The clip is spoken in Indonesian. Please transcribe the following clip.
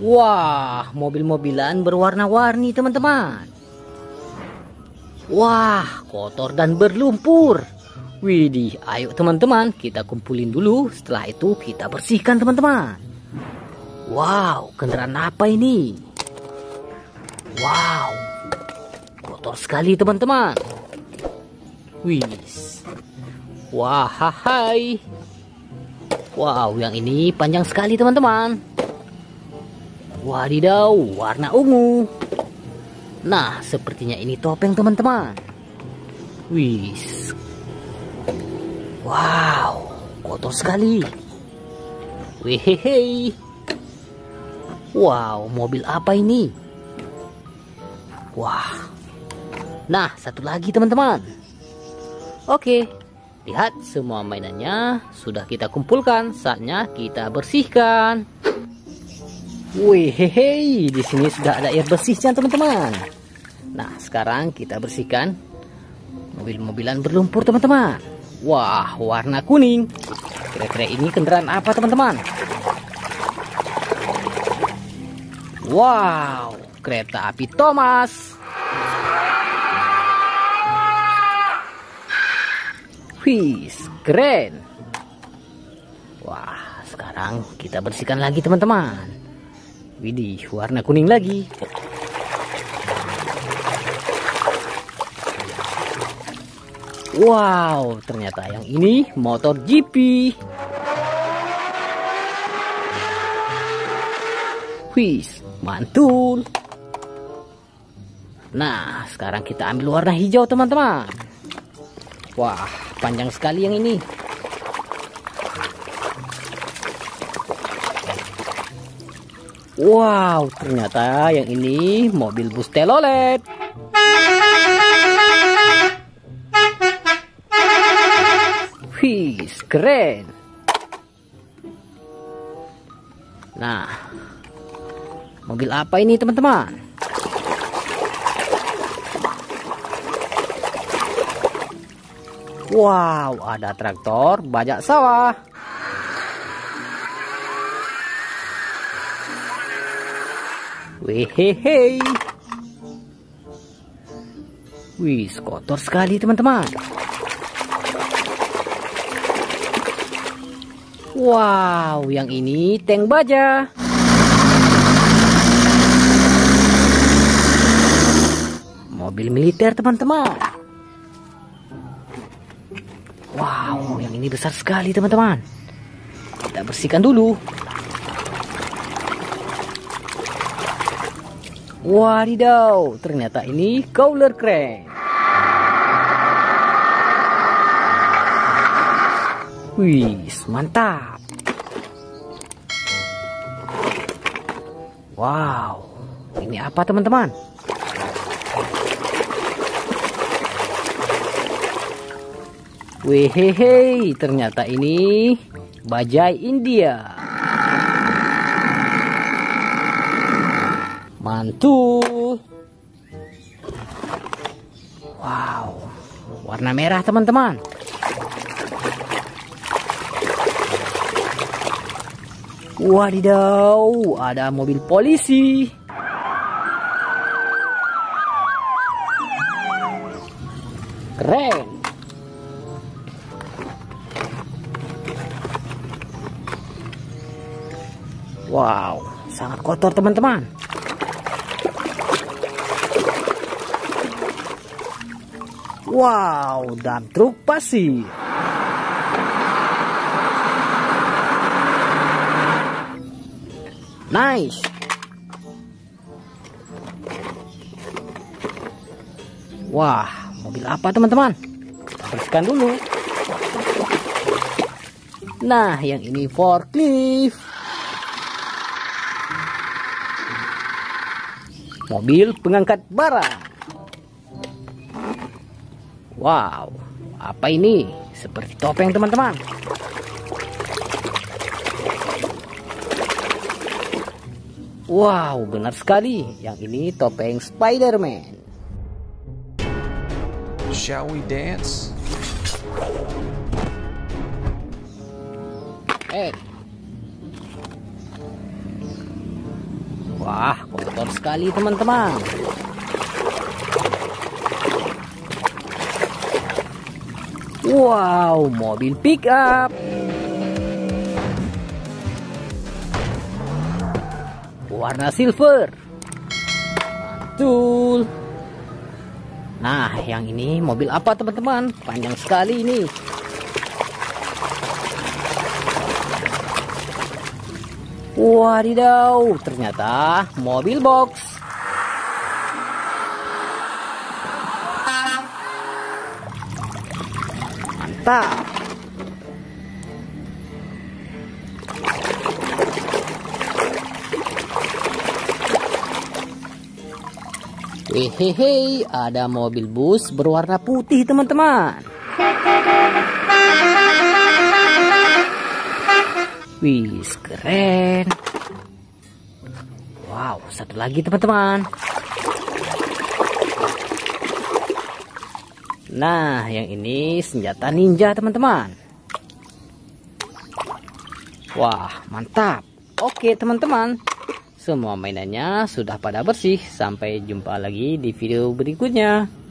Wah, mobil-mobilan berwarna-warni teman-teman. Wah, kotor dan berlumpur. Widih, ayo teman-teman kita kumpulin dulu. Setelah itu kita bersihkan teman-teman. Wow, kendaraan apa ini? Wow, kotor sekali teman-teman. Wis. Wah, hai. Wow, yang ini panjang sekali teman-teman. Wadidaw, warna ungu. Nah, sepertinya ini topeng teman-teman. Wis. Wow, kotor sekali. Wehehe. Wow, mobil apa ini? Wah. Nah, satu lagi teman-teman. Oke, lihat semua mainannya sudah kita kumpulkan. Saatnya kita bersihkan. Wehehe, di sini sudah ada air bersihnya teman-teman. Nah, sekarang kita bersihkan mobil-mobilan berlumpur teman-teman. Wah, warna kuning. Kira-kira ini kendaraan apa teman-teman? Wow, kereta api Thomas. Wih, keren. Wah, sekarang kita bersihkan lagi teman-teman. Widih, warna kuning lagi. Wow, ternyata yang ini motor GP. Wih, mantul. Nah, sekarang kita ambil warna hijau teman-teman. Wah, panjang sekali yang ini. Wow, ternyata yang ini mobil bus telolet. Wih, keren. Nah, mobil apa ini teman-teman? Wow, ada traktor bajak sawah. Wehehe. Wih, kotor sekali teman-teman. Wow, yang ini tank baja. Mobil militer teman-teman. Wow, yang ini besar sekali teman-teman. Kita bersihkan dulu. Wadidaw, ternyata ini crawler crane. Wih, mantap. Wow, ini apa teman-teman? Wehehe, ternyata ini bajai India. Mantul. Wow, warna merah teman-teman. Wadidaw, ada mobil polisi. Keren. Wow, sangat kotor teman-teman. Wow, dump truk pasir. Nice. Wah, mobil apa teman-teman? Kita bersihkan dulu. Nah, yang ini forklift. Mobil pengangkat barang. Wow, apa ini? Seperti topeng teman-teman. Wow, benar sekali. Yang ini topeng Spider-Man. Shall we dance? Wah, kotor sekali teman-teman. Wow, mobil pick up. Warna silver. Mantul. Nah, yang ini mobil apa teman-teman? Panjang sekali ini. Wadidaw, ternyata mobil box. Mantap. Hehehe, ada mobil bus berwarna putih teman-teman. Wih, keren. Wow, satu lagi teman-teman. Nah, yang ini senjata ninja teman-teman. Wah, mantap. Oke teman-teman, semua mainannya sudah pada bersih. Sampai jumpa lagi di video berikutnya.